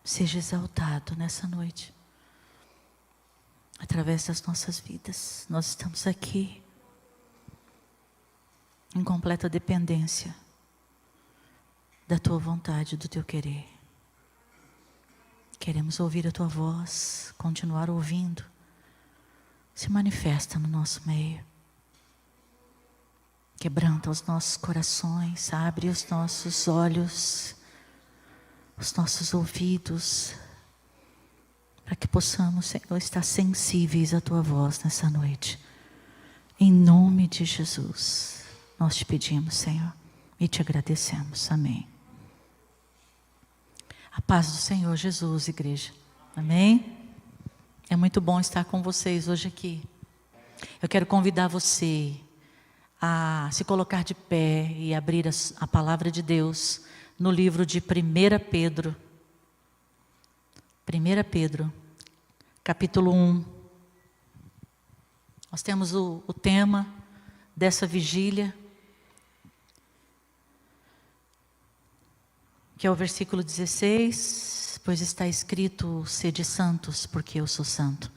seja exaltado nessa noite, através das nossas vidas. Nós estamos aqui em completa dependência da Tua vontade, do Teu querer. Queremos ouvir a Tua voz, continuar ouvindo. Se manifesta no nosso meio. Quebranta os nossos corações, abre os nossos olhos, os nossos ouvidos, para que possamos, Senhor, estar sensíveis à Tua voz nessa noite. Em nome de Jesus, nós te pedimos, Senhor, e te agradecemos. Amém. A paz do Senhor Jesus, igreja. Amém? É muito bom estar com vocês hoje aqui. Eu quero convidar você a se colocar de pé e abrir a palavra de Deus no livro de 1 Pedro. 1 Pedro, capítulo 1. Nós temos o tema dessa vigília, que é o versículo 16, pois está escrito: sede santos, porque eu sou santo.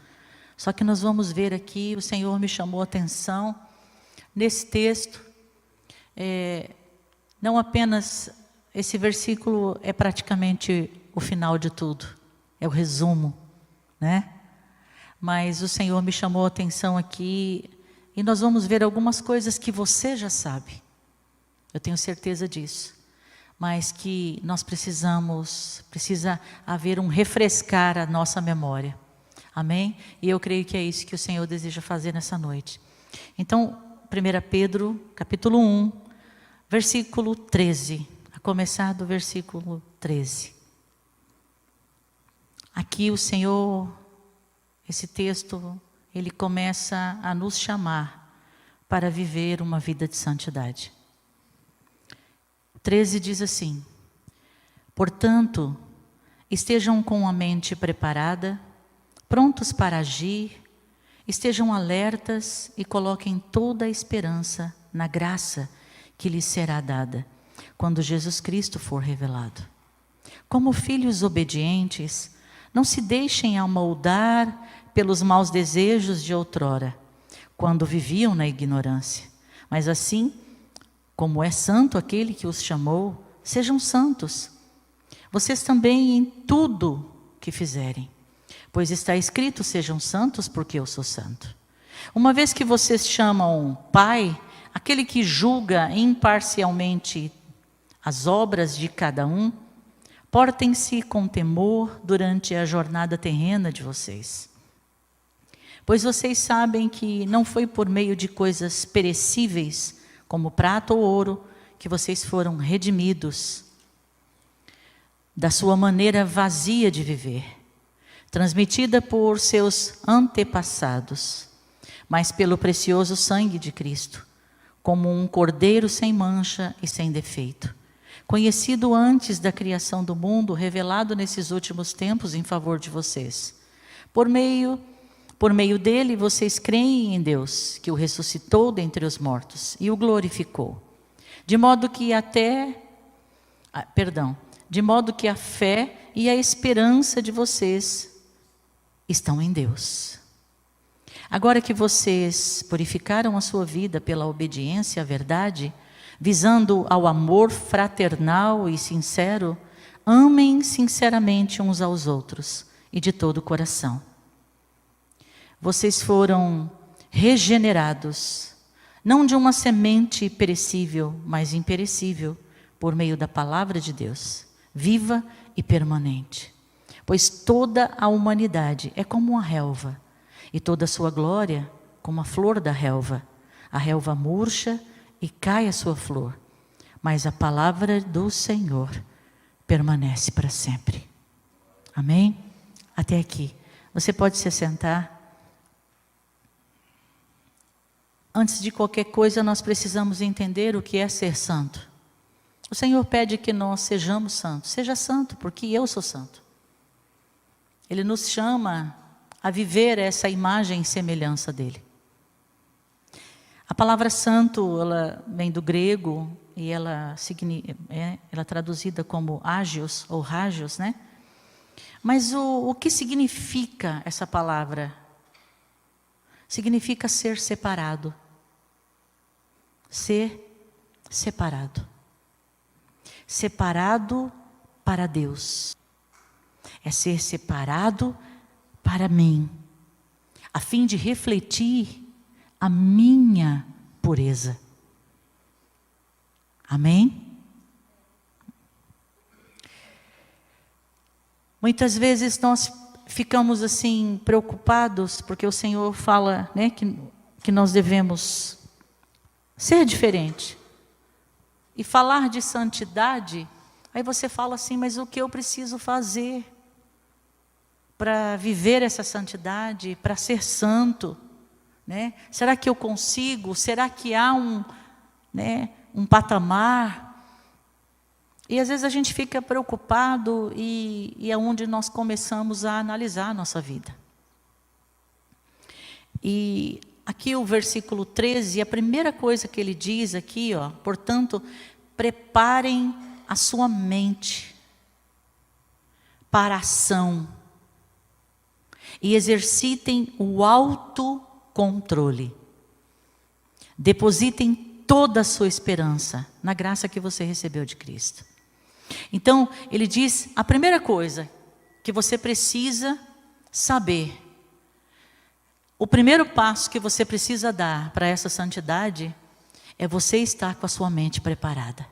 Só que nós vamos ver aqui, o Senhor me chamou a atenção, nesse texto, não apenas, esse versículo é praticamente o final de tudo, é o resumo, né? Mas o Senhor me chamou a atenção aqui, e nós vamos ver algumas coisas que você já sabe, eu tenho certeza disso. Mas que nós precisa haver um refrescar a nossa memória. Amém? E eu creio que é isso que o Senhor deseja fazer nessa noite. Então, 1 Pedro, capítulo 1, versículo 13. A começar do versículo 13. Aqui o Senhor, esse texto, ele começa a nos chamar para viver uma vida de santidade. 13 diz assim: portanto, estejam com a mente preparada, prontos para agir, estejam alertas e coloquem toda a esperança na graça que lhes será dada, quando Jesus Cristo for revelado. Como filhos obedientes, não se deixem amoldar pelos maus desejos de outrora, quando viviam na ignorância, mas assim, como é santo aquele que os chamou, sejam santos. Vocês também em tudo que fizerem, pois está escrito: sejam santos, porque eu sou santo. Uma vez que vocês chamam Pai, aquele que julga imparcialmente as obras de cada um, portem-se com temor durante a jornada terrena de vocês. Pois vocês sabem que não foi por meio de coisas perecíveis, como prata ou ouro, que vocês foram redimidos da sua maneira vazia de viver, transmitida por seus antepassados, mas pelo precioso sangue de Cristo, como um cordeiro sem mancha e sem defeito, conhecido antes da criação do mundo, revelado nesses últimos tempos em favor de vocês. Por meio dele, vocês creem em Deus, que o ressuscitou dentre os mortos e o glorificou. De modo que a fé e a esperança de vocês estão em Deus. Agora que vocês purificaram a sua vida pela obediência à verdade, visando ao amor fraternal e sincero, amem sinceramente uns aos outros e de todo o coração. Vocês foram regenerados, não de uma semente perecível, mas imperecível, por meio da palavra de Deus, viva e permanente. Pois toda a humanidade é como uma relva, e toda a sua glória como a flor da relva. A relva murcha e cai a sua flor, mas a palavra do Senhor permanece para sempre. Amém? Até aqui. Você pode se sentar. Antes de qualquer coisa, nós precisamos entender o que é ser santo. O Senhor pede que nós sejamos santos. Seja santo, porque eu sou santo. Ele nos chama a viver essa imagem e semelhança dele. A palavra santo, ela vem do grego e ela é traduzida como ágios ou rágios, né? Mas o que significa essa palavra? Significa ser separado. Ser separado. Separado para Deus. É ser separado para mim, a fim de refletir a minha pureza. Amém? Muitas vezes nós ficamos assim preocupados, porque o Senhor fala, né, que nós devemos ser diferente. E falar de santidade, aí você fala assim, mas o que eu preciso fazer para viver essa santidade, para ser santo? Né? Será que eu consigo? Será que há um patamar? E às vezes a gente fica preocupado e é onde nós começamos a analisar a nossa vida. E aqui o versículo 13, a primeira coisa que ele diz aqui, portanto, preparem a sua mente para a ação e exercitem o autocontrole. Depositem toda a sua esperança na graça que você recebeu de Cristo. Então, ele diz, a primeira coisa que você precisa saber, o primeiro passo que você precisa dar para essa santidade, é você estar com a sua mente preparada.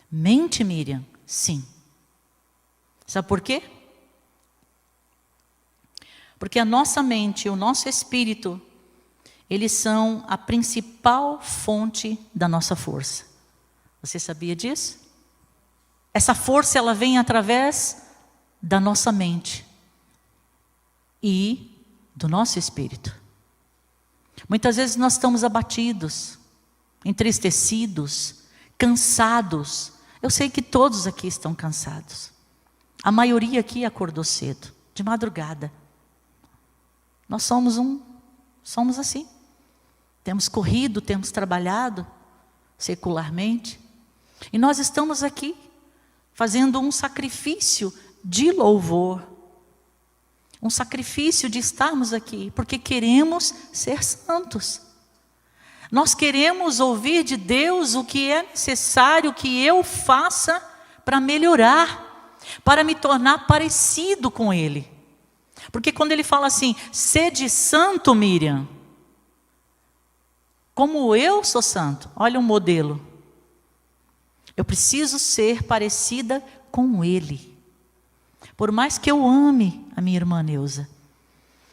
Mente, Miriam? Sim. Sabe por quê? Porque a nossa mente e o nosso espírito, eles são a principal fonte da nossa força. Você sabia disso? Essa força, ela vem através da nossa mente e do nosso espírito. Muitas vezes nós estamos abatidos, entristecidos, cansados. Eu sei que todos aqui estão cansados. A maioria aqui acordou cedo, de madrugada. Nós somos assim. Temos corrido, temos trabalhado secularmente. E nós estamos aqui fazendo um sacrifício de louvor. Um sacrifício de estarmos aqui, porque queremos ser santos. Nós queremos ouvir de Deus o que é necessário que eu faça para melhorar, para me tornar parecido com Ele. Porque quando Ele fala assim, sede santo, Miriam, como eu sou santo, olha um modelo. Eu preciso ser parecida com Ele. Por mais que eu ame a minha irmã Neuza,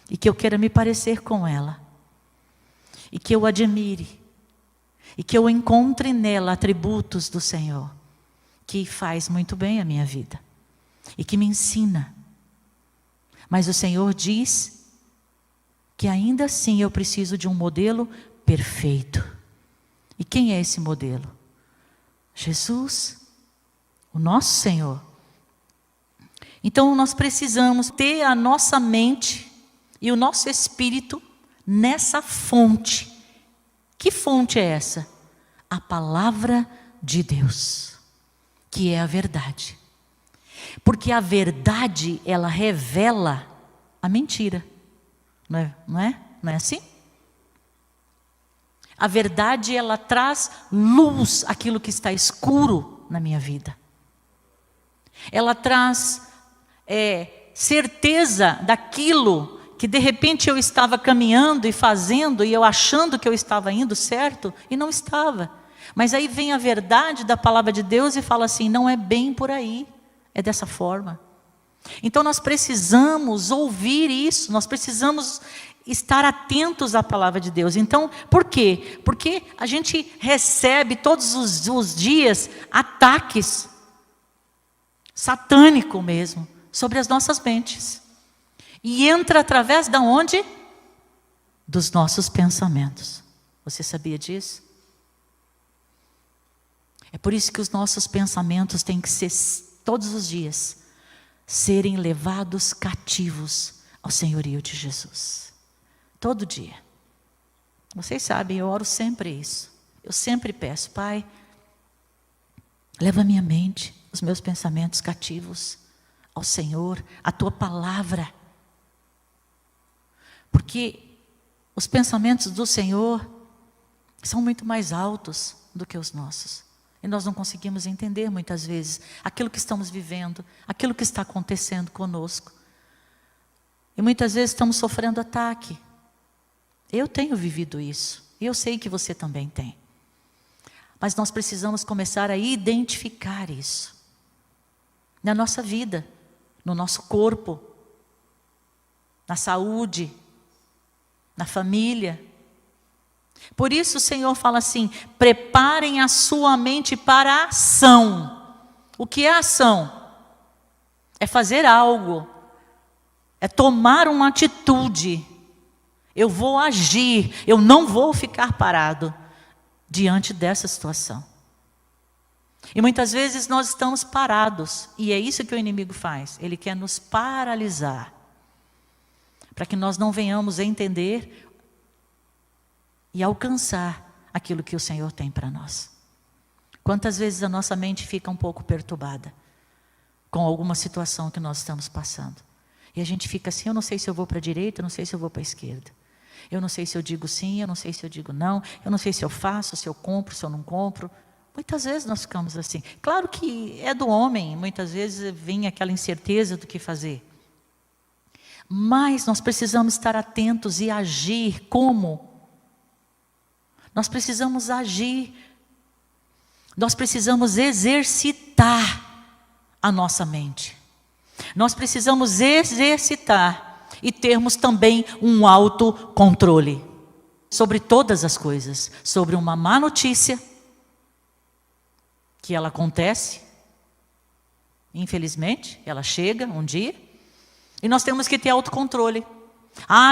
e que eu queira me parecer com ela, e que eu admire, e que eu encontre nela atributos do Senhor, que faz muito bem a minha vida, e que me ensina. Mas o Senhor diz que ainda assim eu preciso de um modelo perfeito. E quem é esse modelo? Jesus, o nosso Senhor. Então nós precisamos ter a nossa mente e o nosso espírito nessa fonte. Que fonte é essa? A palavra de Deus, que é a verdade. Porque a verdade, ela revela a mentira. Não é assim? A verdade, ela traz luz àquilo que está escuro na minha vida. Ela traz certeza daquilo que de repente eu estava caminhando e fazendo, e eu achando que eu estava indo certo, e não estava. Mas aí vem a verdade da palavra de Deus e fala assim, não é bem por aí, é dessa forma. Então nós precisamos ouvir isso, nós precisamos estar atentos à palavra de Deus. Então, por quê? Porque a gente recebe todos os dias ataques satânicos mesmo, sobre as nossas mentes. E entra através da onde? Dos nossos pensamentos. Você sabia disso? É por isso que os nossos pensamentos têm que ser, todos os dias, serem levados cativos ao senhorio de Jesus. Todo dia. Vocês sabem, eu oro sempre isso. Eu sempre peço, Pai, leva a minha mente, os meus pensamentos cativos ao Senhor, a tua palavra. Porque os pensamentos do Senhor são muito mais altos do que os nossos. E nós não conseguimos entender muitas vezes aquilo que estamos vivendo, aquilo que está acontecendo conosco. E muitas vezes estamos sofrendo ataque. Eu tenho vivido isso. E eu sei que você também tem. Mas nós precisamos começar a identificar isso. Na nossa vida, no nosso corpo, na saúde, na família. Por isso o Senhor fala assim: preparem a sua mente para a ação. O que é ação? É fazer algo. É tomar uma atitude. Eu vou agir. Eu não vou ficar parado diante dessa situação. E muitas vezes nós estamos parados. E é isso que o inimigo faz. Ele quer nos paralisar. Para que nós não venhamos a entender e alcançar aquilo que o Senhor tem para nós. Quantas vezes a nossa mente fica um pouco perturbada com alguma situação que nós estamos passando. E a gente fica assim: eu não sei se eu vou para a direita, eu não sei se eu vou para a esquerda. Eu não sei se eu digo sim, eu não sei se eu digo não. Eu não sei se eu faço, se eu compro, se eu não compro. Muitas vezes nós ficamos assim. Claro que é do homem, muitas vezes vem aquela incerteza do que fazer. Mas nós precisamos estar atentos e agir como? Nós precisamos agir. Nós precisamos exercitar a nossa mente. Nós precisamos exercitar e termos também um autocontrole sobre todas as coisas. Sobre uma má notícia, que ela acontece, infelizmente, ela chega um dia, e nós temos que ter autocontrole.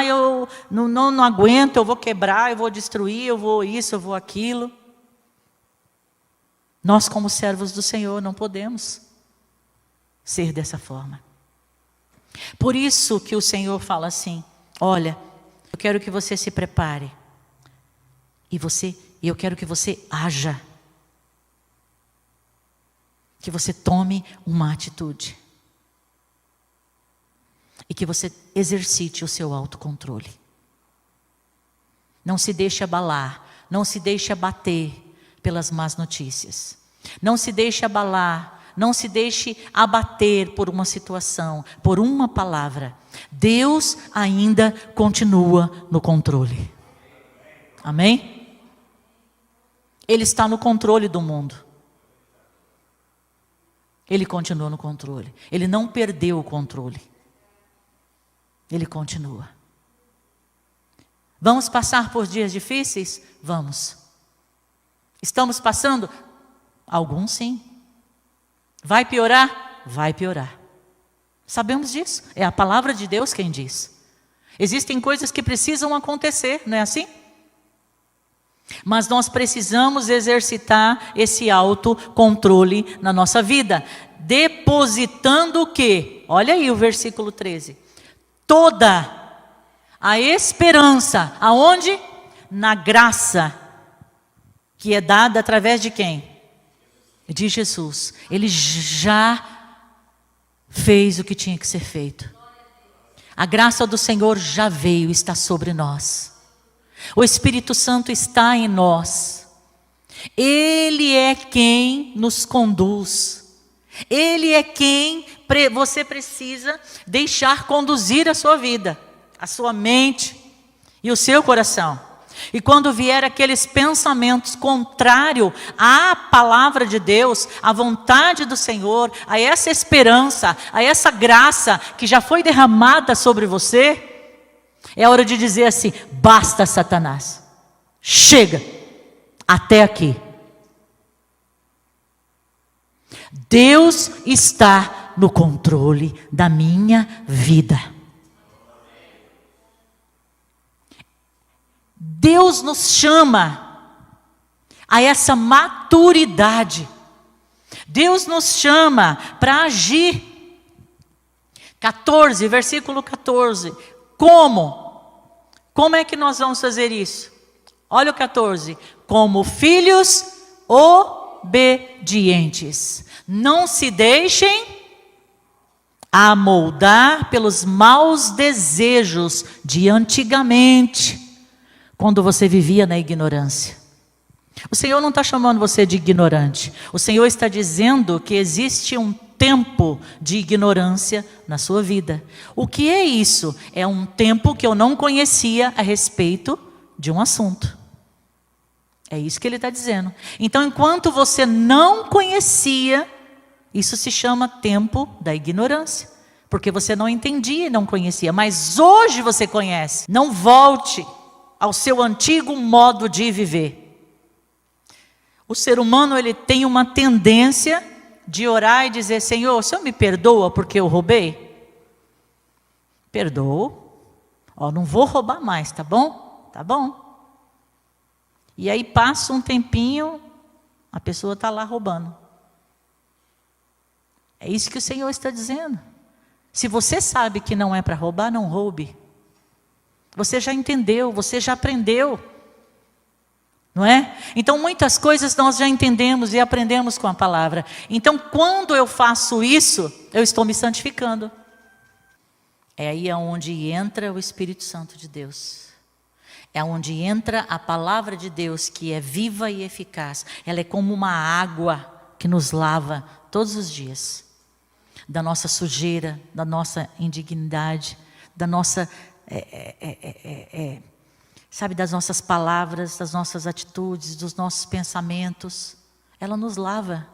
Eu não aguento, eu vou quebrar, eu vou destruir, eu vou isso, eu vou aquilo. Nós, como servos do Senhor, não podemos ser dessa forma. Por isso que o Senhor fala assim: olha, eu quero que você se prepare. E eu quero que você haja. Que você tome uma atitude. E que você exercite o seu autocontrole. Não se deixe abalar, não se deixe abater pelas más notícias. Não se deixe abalar, não se deixe abater por uma situação, por uma palavra. Deus ainda continua no controle. Amém? Ele está no controle do mundo. Ele continua no controle. Ele não perdeu o controle. Ele continua. Vamos passar por dias difíceis? Vamos. Estamos passando? Alguns sim. Vai piorar? Vai piorar. Sabemos disso. É a palavra de Deus quem diz. Existem coisas que precisam acontecer, não é assim? Mas nós precisamos exercitar esse autocontrole na nossa vida. Depositando o quê? Olha aí o versículo 13. Toda a esperança, aonde? Na graça, que é dada através de quem? De Jesus. Ele já fez o que tinha que ser feito. A graça do Senhor já veio, está sobre nós. O Espírito Santo está em nós. Ele é quem nos conduz. Ele é quem você precisa deixar conduzir a sua vida, a sua mente e o seu coração. E quando vier aqueles pensamentos contrários à palavra de Deus, à vontade do Senhor, a essa esperança, a essa graça que já foi derramada sobre você, é hora de dizer assim: basta, Satanás, chega, até aqui. Deus está no controle da minha vida. Deus nos chama a essa maturidade. Deus nos chama para agir. 14, versículo 14. Como é que nós vamos fazer isso? Olha o 14. Como filhos obedientes. Não se deixem a moldar pelos maus desejos de antigamente, quando você vivia na ignorância. O Senhor não está chamando você de ignorante. O Senhor está dizendo que existe um tempo de ignorância na sua vida. O que é isso? É um tempo que eu não conhecia a respeito de um assunto. É isso que ele está dizendo. Então, enquanto você não conhecia, isso se chama tempo da ignorância. Porque você não entendia e não conhecia. Mas hoje você conhece. Não volte ao seu antigo modo de viver. O ser humano, ele tem uma tendência de orar e dizer: Senhor, o Senhor me perdoa porque eu roubei? Perdoo. Não vou roubar mais, tá bom? Tá bom. E aí passa um tempinho, a pessoa está lá roubando. É isso que o Senhor está dizendo. Se você sabe que não é para roubar, não roube. Você já entendeu, você já aprendeu. Não é? Então muitas coisas nós já entendemos e aprendemos com a palavra. Então quando eu faço isso, eu estou me santificando. É aí onde entra o Espírito Santo de Deus. É onde entra a palavra de Deus, que é viva e eficaz. Ela é como uma água que nos lava todos os dias. Da nossa sujeira, da nossa indignidade, da nossa... sabe, das nossas palavras, das nossas atitudes, dos nossos pensamentos. Ela nos lava.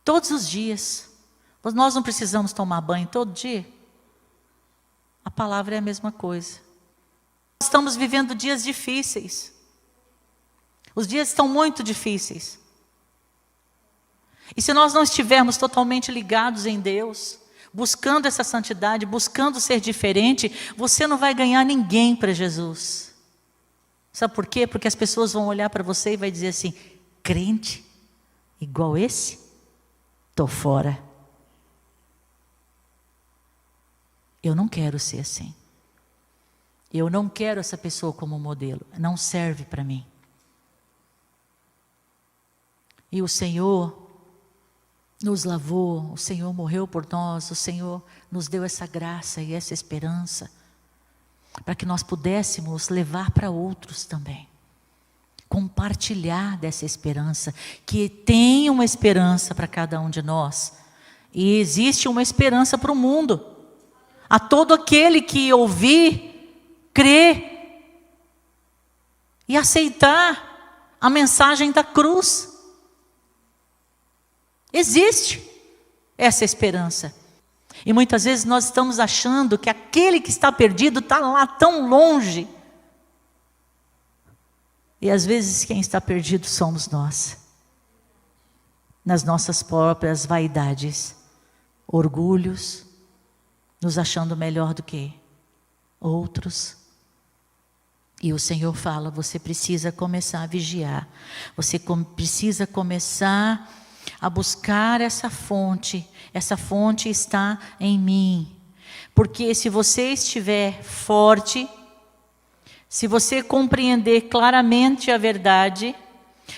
Todos os dias. Nós não precisamos tomar banho todo dia? A palavra é a mesma coisa. Estamos vivendo dias difíceis. Os dias estão muito difíceis. E se nós não estivermos totalmente ligados em Deus, buscando essa santidade, buscando ser diferente, você não vai ganhar ninguém para Jesus. Sabe por quê? Porque as pessoas vão olhar para você e vai dizer assim: crente igual esse? Estou fora. Eu não quero ser assim. Eu não quero essa pessoa como modelo. Não serve para mim. E o Senhor nos lavou, o Senhor morreu por nós, o Senhor nos deu essa graça e essa esperança, para que nós pudéssemos levar para outros também. Compartilhar dessa esperança, que tem uma esperança para cada um de nós. E existe uma esperança para o mundo. A todo aquele que ouvir, crer e aceitar a mensagem da cruz. Existe essa esperança. E muitas vezes nós estamos achando que aquele que está perdido está lá tão longe. E às vezes quem está perdido somos nós. Nas nossas próprias vaidades, orgulhos, nos achando melhor do que outros. E o Senhor fala: você precisa começar a vigiar. Você precisa começar a buscar essa fonte. Essa fonte está em mim. Porque se você estiver forte, se você compreender claramente a verdade,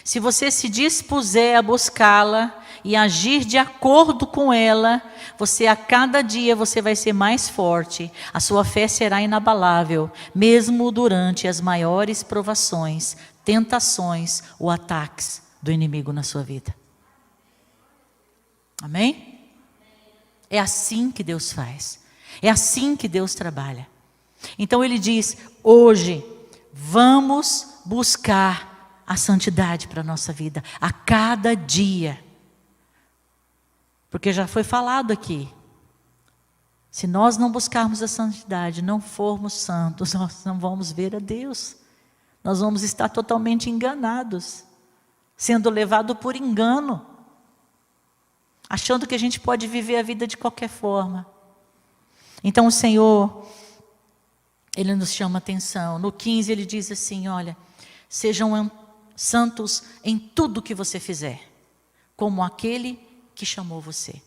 se você se dispuser a buscá-la e agir de acordo com ela, você a cada dia você vai ser mais forte. A sua fé será inabalável, mesmo durante as maiores provações, tentações ou ataques do inimigo na sua vida. Amém? É assim que Deus faz. É assim que Deus trabalha. Então ele diz: hoje vamos buscar a santidade para a nossa vida, a cada dia. Porque já foi falado aqui, se nós não buscarmos a santidade, não formos santos, nós não vamos ver a Deus. Nós vamos estar totalmente enganados, sendo levados por engano, achando que a gente pode viver a vida de qualquer forma. Então o Senhor, Ele nos chama atenção. No 15 Ele diz assim: olha, sejam santos em tudo que você fizer, como aquele que chamou você.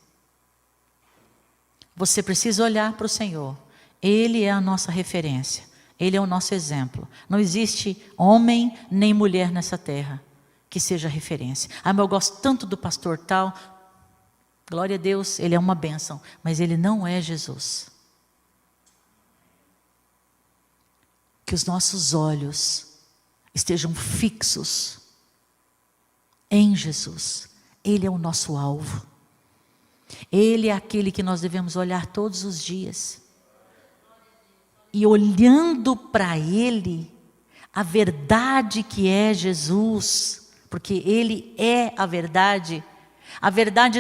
Você precisa olhar para o Senhor. Ele é a nossa referência. Ele é o nosso exemplo. Não existe homem nem mulher nessa terra que seja referência. Ah, mas eu gosto tanto do pastor tal. Glória a Deus, Ele é uma bênção, mas Ele não é Jesus. Que os nossos olhos estejam fixos em Jesus. Ele é o nosso alvo. Ele é aquele que nós devemos olhar todos os dias. E olhando para Ele, a verdade que é Jesus, porque Ele é a verdade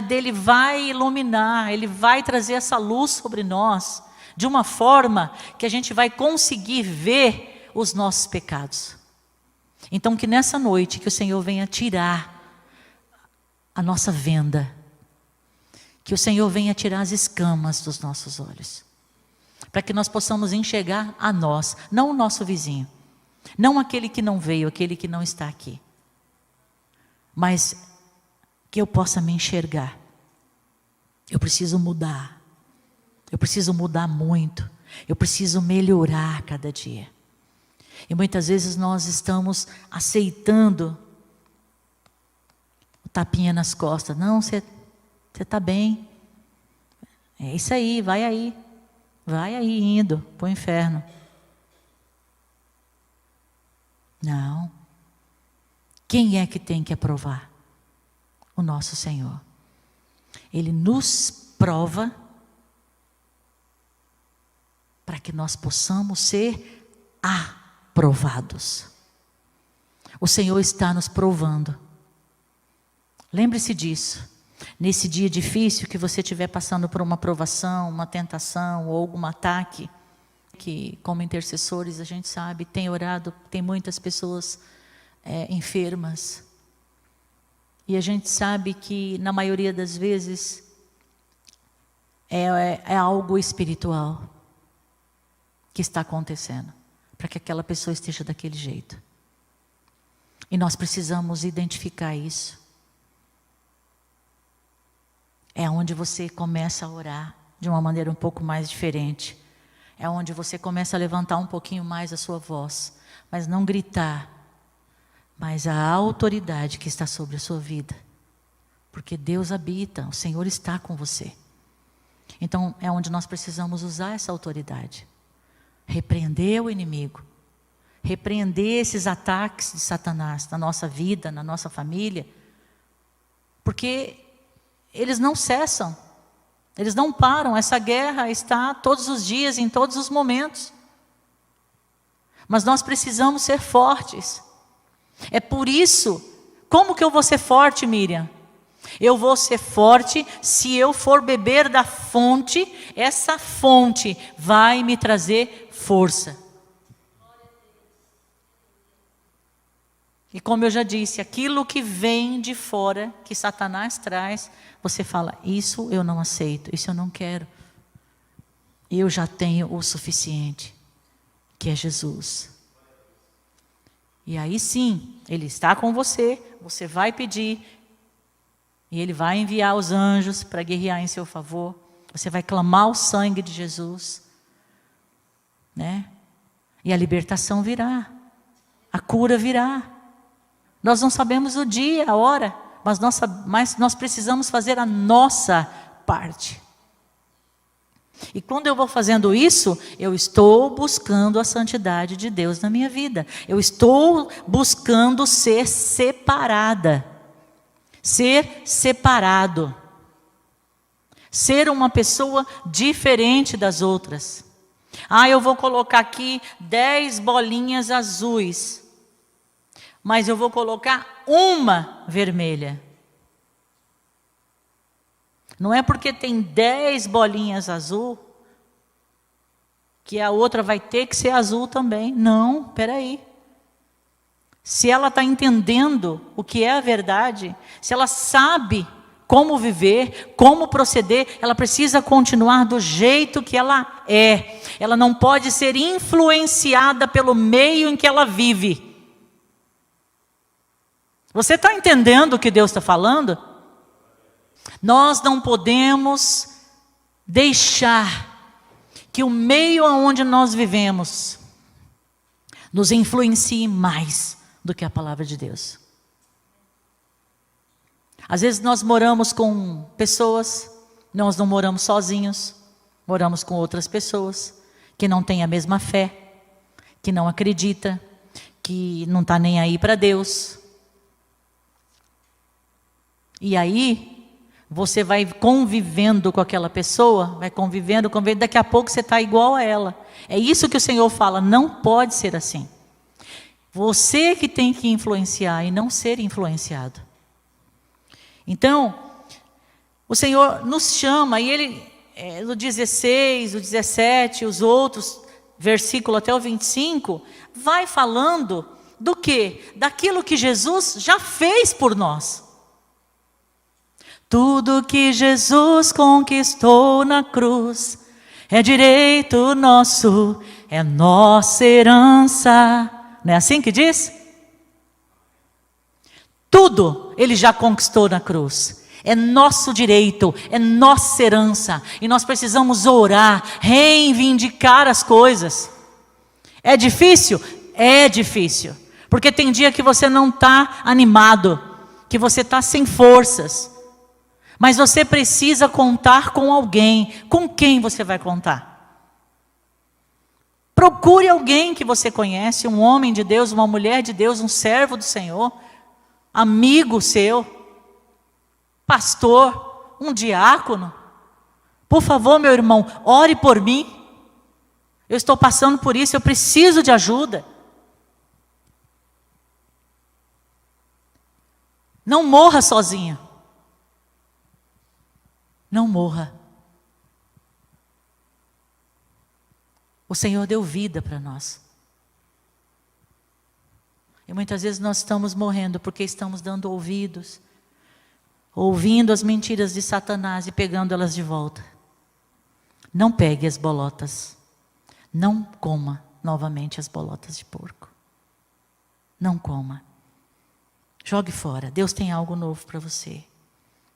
dele vai iluminar, Ele vai trazer essa luz sobre nós, de uma forma que a gente vai conseguir ver os nossos pecados. Então que nessa noite, que o Senhor venha tirar a nossa venda, que o Senhor venha tirar as escamas dos nossos olhos, para que nós possamos enxergar a nós, não o nosso vizinho, não aquele que não veio, aquele que não está aqui, mas que eu possa me enxergar. Eu preciso mudar muito, eu preciso melhorar cada dia. E muitas vezes nós estamos aceitando o tapinha nas costas. Não, você está bem, é isso aí, vai aí indo para o inferno. Não, quem é que tem que aprovar? O nosso Senhor. Ele nos prova para que nós possamos ser aprovados. O Senhor está nos provando. Lembre-se disso. Nesse dia difícil que você estiver passando por uma provação, uma tentação ou algum ataque, que como intercessores a gente sabe, tem orado, tem muitas pessoas enfermas. E a gente sabe que na maioria das vezes é algo espiritual que está acontecendo, para que aquela pessoa esteja daquele jeito. E nós precisamos identificar isso. É onde você começa a orar de uma maneira um pouco mais diferente. É onde você começa a levantar um pouquinho mais a sua voz, mas não gritar, mas a autoridade que está sobre a sua vida. Porque Deus habita, o Senhor está com você. Então é onde nós precisamos usar essa autoridade. Repreender o inimigo. Repreender esses ataques de Satanás na nossa vida, na nossa família. Porque eles não cessam. Eles não param. Essa guerra está todos os dias, em todos os momentos. Mas nós precisamos ser fortes. É por isso, como que eu vou ser forte, Miriam? Eu vou ser forte se eu for beber da fonte, essa fonte vai me trazer força. E como eu já disse, aquilo que vem de fora, que Satanás traz, você fala, isso eu não aceito, isso eu não quero. Eu já tenho o suficiente, que é Jesus. E aí sim, Ele está com você, você vai pedir, e Ele vai enviar os anjos para guerrear em seu favor. Você vai clamar o sangue de Jesus, né? E a libertação virá, a cura virá. Nós não sabemos o dia, a hora, mas nós precisamos fazer a nossa parte. E quando eu vou fazendo isso, eu estou buscando a santidade de Deus na minha vida. Eu estou buscando ser separada. Ser separado. Ser uma pessoa diferente das outras. Eu vou colocar aqui 10 bolinhas azuis. Mas eu vou colocar uma vermelha. Não é porque tem 10 bolinhas azul que a outra vai ter que ser azul também. Não, peraí. Se ela está entendendo o que é a verdade, se ela sabe como viver, como proceder, ela precisa continuar do jeito que ela é. Ela não pode ser influenciada pelo meio em que ela vive. Você está entendendo o que Deus está falando? Nós não podemos deixar que o meio onde nós vivemos nos influencie mais do que a palavra de Deus. Às vezes nós moramos com pessoas, nós não moramos sozinhos, moramos com outras pessoas que não têm a mesma fé, que não acredita, que não está nem aí para Deus. E aí, você vai convivendo com aquela pessoa, vai convivendo, daqui a pouco você está igual a ela. É isso que o Senhor fala, não pode ser assim. Você que tem que influenciar e não ser influenciado. Então, o Senhor nos chama, e Ele, no 16, o 17, os outros, versículo até o 25, vai falando do quê? Daquilo que Jesus já fez por nós. Tudo que Jesus conquistou na cruz é direito nosso, é nossa herança. Não é assim que diz? Tudo Ele já conquistou na cruz. É nosso direito, é nossa herança. E nós precisamos orar, reivindicar as coisas. É difícil? É difícil. Porque tem dia que você não está animado, que você está sem forças. Mas você precisa contar com alguém. Com quem você vai contar? Procure alguém que você conhece, um homem de Deus, uma mulher de Deus, um servo do Senhor, amigo seu, pastor, um diácono. Por favor, meu irmão, ore por mim. Eu estou passando por isso, eu preciso de ajuda. Não morra sozinho. Não morra. O Senhor deu vida para nós. E muitas vezes nós estamos morrendo porque estamos dando ouvidos, ouvindo as mentiras de Satanás e pegando elas de volta. Não pegue as bolotas. Não coma novamente as bolotas de porco. Não coma. Jogue fora. Deus tem algo novo para você.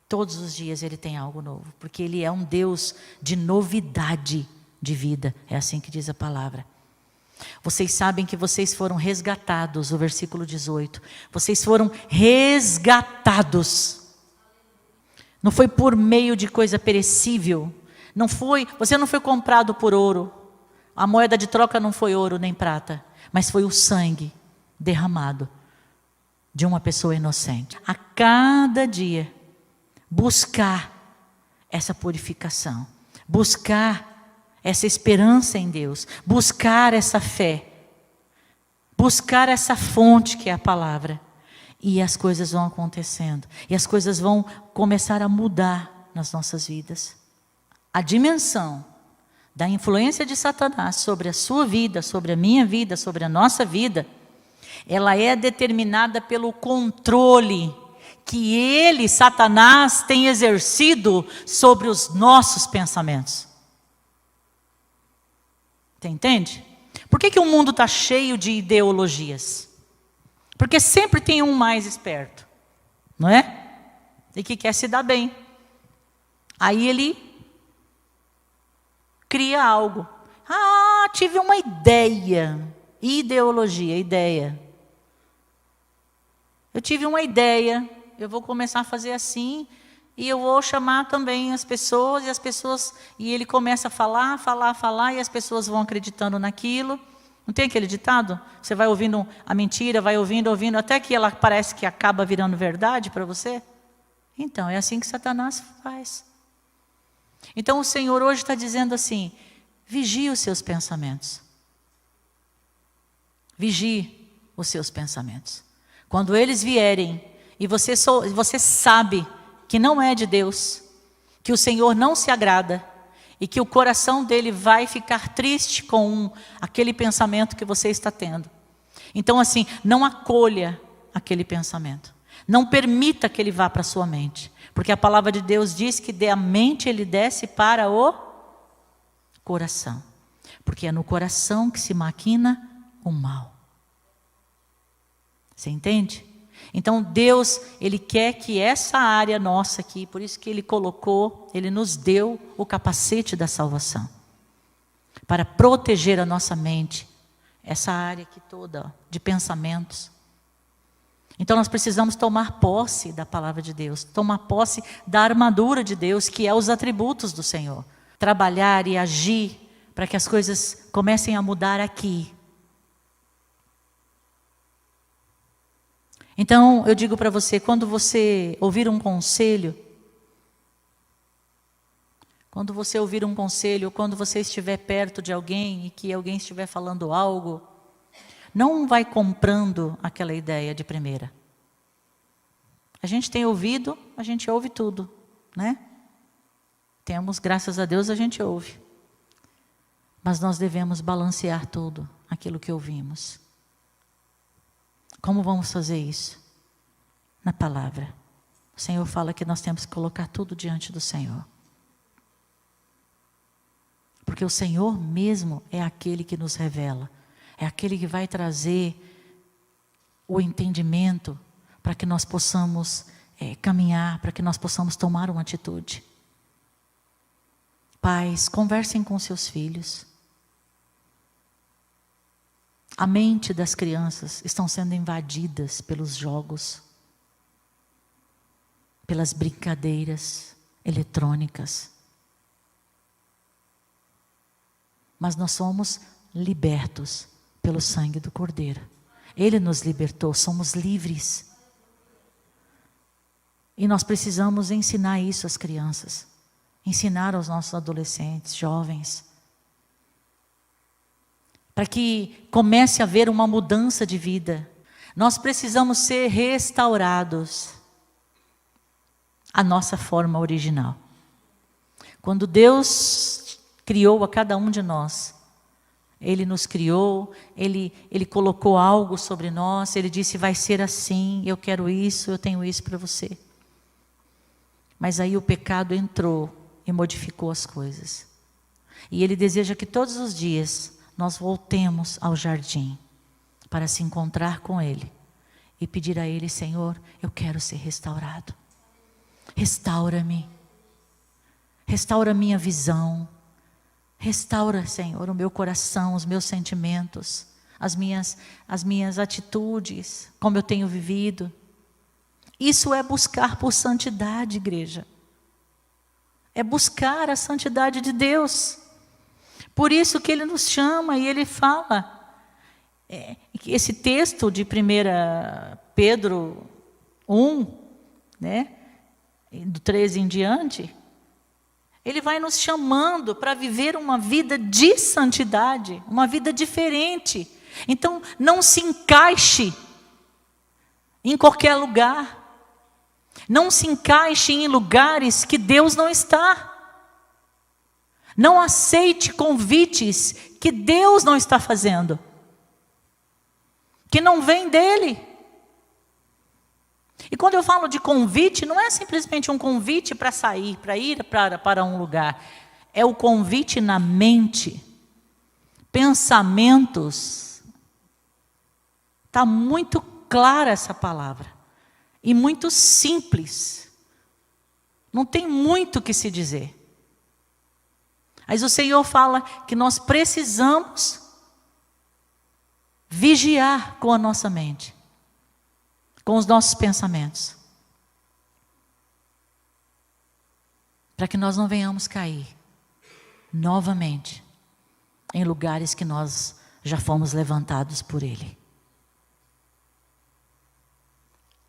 Todos os dias Ele tem algo novo. Porque Ele é um Deus de novidade de vida. É assim que diz a palavra. Vocês sabem que vocês foram resgatados. O versículo 18. Vocês foram resgatados. Não foi por meio de coisa perecível. Você não foi comprado por ouro. A moeda de troca não foi ouro nem prata. Mas foi o sangue derramado de uma pessoa inocente. A cada dia, buscar essa purificação. Buscar essa esperança em Deus. Buscar essa fé. Buscar essa fonte que é a palavra. E as coisas vão acontecendo. E as coisas vão começar a mudar nas nossas vidas. A dimensão da influência de Satanás sobre a sua vida, sobre a minha vida, sobre a nossa vida, ela é determinada pelo controle que ele, Satanás, tem exercido sobre os nossos pensamentos. Você entende? Por que o mundo está cheio de ideologias? Porque sempre tem um mais esperto, não é? E que quer se dar bem. Aí ele cria algo. Tive uma ideia. Ideologia, ideia. Eu tive uma ideia. Eu vou começar a fazer assim. E eu vou chamar também as pessoas. E ele começa a falar. E as pessoas vão acreditando naquilo. Não tem aquele ditado? Você vai ouvindo a mentira, vai ouvindo, até que ela parece que acaba virando verdade para você. Então, é assim que Satanás faz. Então, o Senhor hoje está dizendo assim, vigie os seus pensamentos. Vigie os seus pensamentos. Quando eles vierem, e você sabe que não é de Deus, que o Senhor não se agrada, e que o coração dele vai ficar triste com aquele pensamento que você está tendo. Então assim, não acolha aquele pensamento. Não permita que ele vá para a sua mente. Porque a palavra de Deus diz que da mente ele desce para o coração. Porque é no coração que se maquina o mal. Você entende? Então Deus, Ele quer que essa área nossa aqui, por isso que Ele nos deu o capacete da salvação. Para proteger a nossa mente, essa área aqui toda, ó, de pensamentos. Então nós precisamos tomar posse da palavra de Deus, tomar posse da armadura de Deus, que é os atributos do Senhor. Trabalhar e agir para que as coisas comecem a mudar aqui. Então eu digo para você, quando você ouvir um conselho, quando você estiver perto de alguém e que alguém estiver falando algo, não vai comprando aquela ideia de primeira. A gente tem ouvido, a gente ouve tudo, né? Temos, graças a Deus, a gente ouve. Mas nós devemos balancear tudo aquilo que ouvimos. Como vamos fazer isso? Na palavra. O Senhor fala que nós temos que colocar tudo diante do Senhor. Porque o Senhor mesmo é aquele que nos revela. É aquele que vai trazer o entendimento para que nós possamos caminhar, para que nós possamos tomar uma atitude. Pais, conversem com seus filhos. A mente das crianças estão sendo invadidas pelos jogos, pelas brincadeiras eletrônicas. Mas nós somos libertos pelo sangue do Cordeiro. Ele nos libertou, somos livres. E nós precisamos ensinar isso às crianças. Ensinar aos nossos adolescentes, jovens. Para que comece a haver uma mudança de vida. Nós precisamos ser restaurados à nossa forma original. Quando Deus criou a cada um de nós, Ele nos criou, Ele colocou algo sobre nós, Ele disse, vai ser assim, eu quero isso, eu tenho isso para você. Mas aí o pecado entrou e modificou as coisas. E Ele deseja que todos os dias nós voltemos ao jardim para se encontrar com Ele e pedir a Ele, Senhor, eu quero ser restaurado. Restaura-me. Restaura a minha visão. Restaura, Senhor, o meu coração, os meus sentimentos, as minhas atitudes, como eu tenho vivido. Isso é buscar por santidade, igreja. É buscar a santidade de Deus. Por isso que Ele nos chama e Ele fala. Esse texto de 1 Pedro 1, né, do 13 em diante, Ele vai nos chamando para viver uma vida de santidade, uma vida diferente. Então, não se encaixe em qualquer lugar. Não se encaixe em lugares que Deus não está. Não aceite convites que Deus não está fazendo, que não vem dEle. E quando eu falo de convite, não é simplesmente um convite para sair, para ir para um lugar. É o convite na mente, pensamentos. Está muito clara essa palavra. E muito simples. Não tem muito o que se dizer. Mas o Senhor fala que nós precisamos vigiar com a nossa mente, com os nossos pensamentos, para que nós não venhamos cair novamente em lugares que nós já fomos levantados por Ele.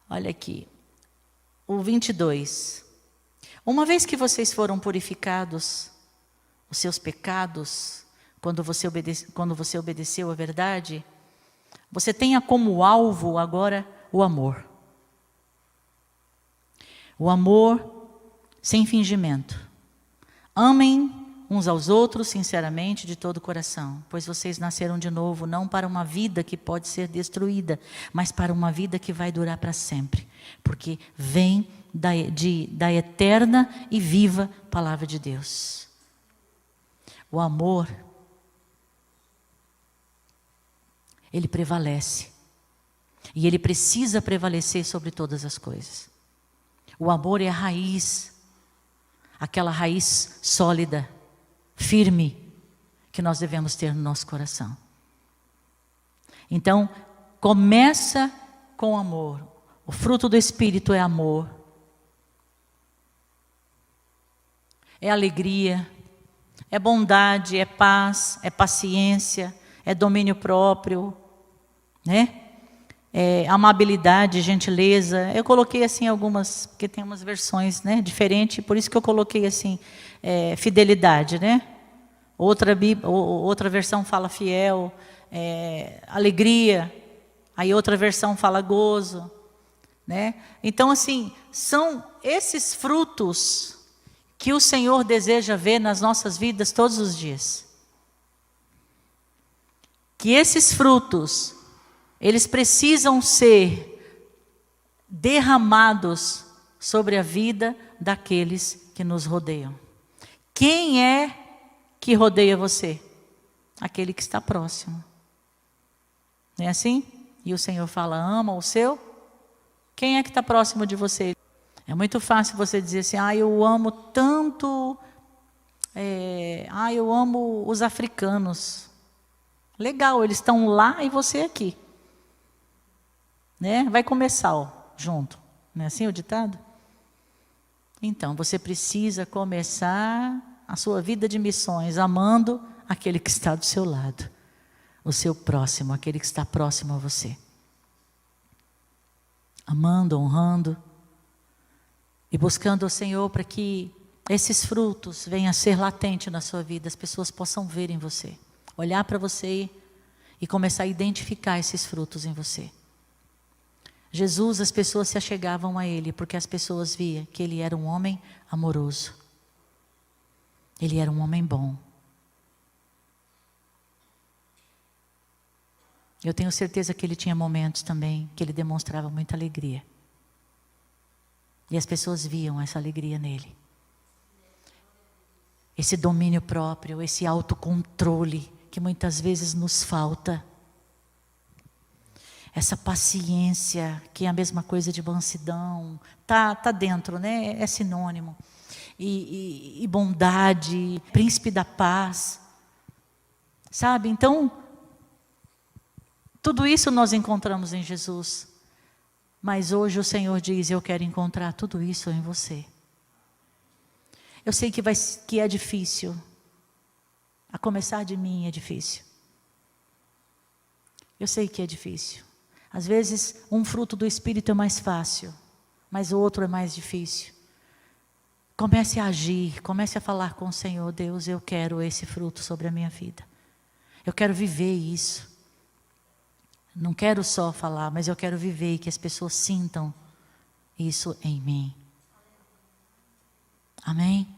Olha aqui, o 22. Uma vez que vocês foram purificados, os seus pecados, quando você obedeceu à verdade, você tenha como alvo agora o amor. O amor sem fingimento. Amem uns aos outros sinceramente de todo o coração, pois vocês nasceram de novo, não para uma vida que pode ser destruída, mas para uma vida que vai durar para sempre, porque vem da eterna e viva palavra de Deus. O amor, ele prevalece. E ele precisa prevalecer sobre todas as coisas. O amor é a raiz, aquela raiz sólida, firme, que nós devemos ter no nosso coração. Então, começa com amor. O fruto do Espírito é amor, é alegria, é bondade, é paz, é paciência, é domínio próprio, né? É amabilidade, gentileza. Eu coloquei assim algumas, porque tem umas versões, né, diferentes, por isso que eu coloquei assim, fidelidade, né? Outra versão fala fiel, alegria, aí outra versão fala gozo, né? Então assim, são esses frutos que o Senhor deseja ver nas nossas vidas todos os dias. Que esses frutos, eles precisam ser derramados sobre a vida daqueles que nos rodeiam. Quem é que rodeia você? Aquele que está próximo. Não é assim? E o Senhor fala, ama o seu? Quem é que está próximo de você? É muito fácil você dizer assim, eu amo tanto, eu amo os africanos. Legal, eles estão lá e você aqui. Né? Vai comer sal junto. Não é assim o ditado? Então, você precisa começar a sua vida de missões amando aquele que está do seu lado. O seu próximo, aquele que está próximo a você. Amando, honrando. E buscando o Senhor para que esses frutos venham a ser latentes na sua vida. As pessoas possam ver em você. Olhar para você e começar a identificar esses frutos em você. Jesus, as pessoas se achegavam a Ele porque as pessoas viam que Ele era um homem amoroso. Ele era um homem bom. Eu tenho certeza que Ele tinha momentos também que Ele demonstrava muita alegria. E as pessoas viam essa alegria nele. Esse domínio próprio, esse autocontrole que muitas vezes nos falta. Essa paciência, que é a mesma coisa de mansidão, tá dentro, né? É sinônimo. E bondade, príncipe da paz. Sabe? Então, tudo isso nós encontramos em Jesus. Mas hoje o Senhor diz, eu quero encontrar tudo isso em você. Eu sei que é difícil. A começar de mim é difícil. Eu sei que é difícil. Às vezes, um fruto do Espírito é mais fácil, mas o outro é mais difícil. Comece a agir, comece a falar com o Senhor, Deus, eu quero esse fruto sobre a minha vida. Eu quero viver isso. Não quero só falar, mas eu quero viver e que as pessoas sintam isso em mim. Amém?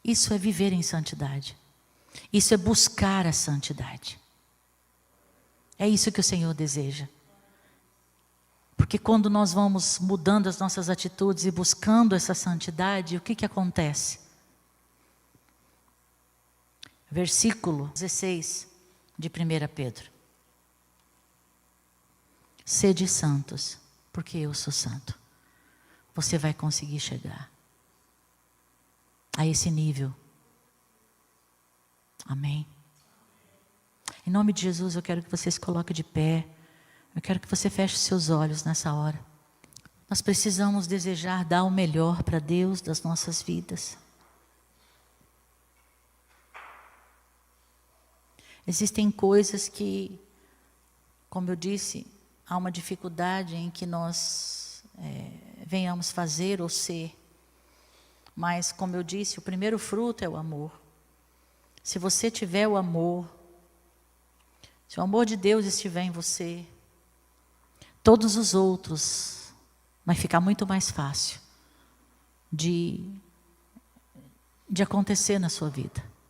Isso é viver em santidade. Isso é buscar a santidade. É isso que o Senhor deseja. Porque quando nós vamos mudando as nossas atitudes e buscando essa santidade, o que acontece? Versículo 16 de 1 Pedro. Sede santos, porque eu sou santo. Você vai conseguir chegar a esse nível. Amém? Em nome de Jesus, eu quero que você se coloque de pé. Eu quero que você feche seus olhos nessa hora. Nós precisamos desejar dar o melhor para Deus das nossas vidas. Existem coisas que, como eu disse, há uma dificuldade em que nós venhamos fazer ou ser. Mas, como eu disse, o primeiro fruto é o amor. Se você tiver o amor, se o amor de Deus estiver em você, todos os outros vai ficar muito mais fácil de acontecer na sua vida.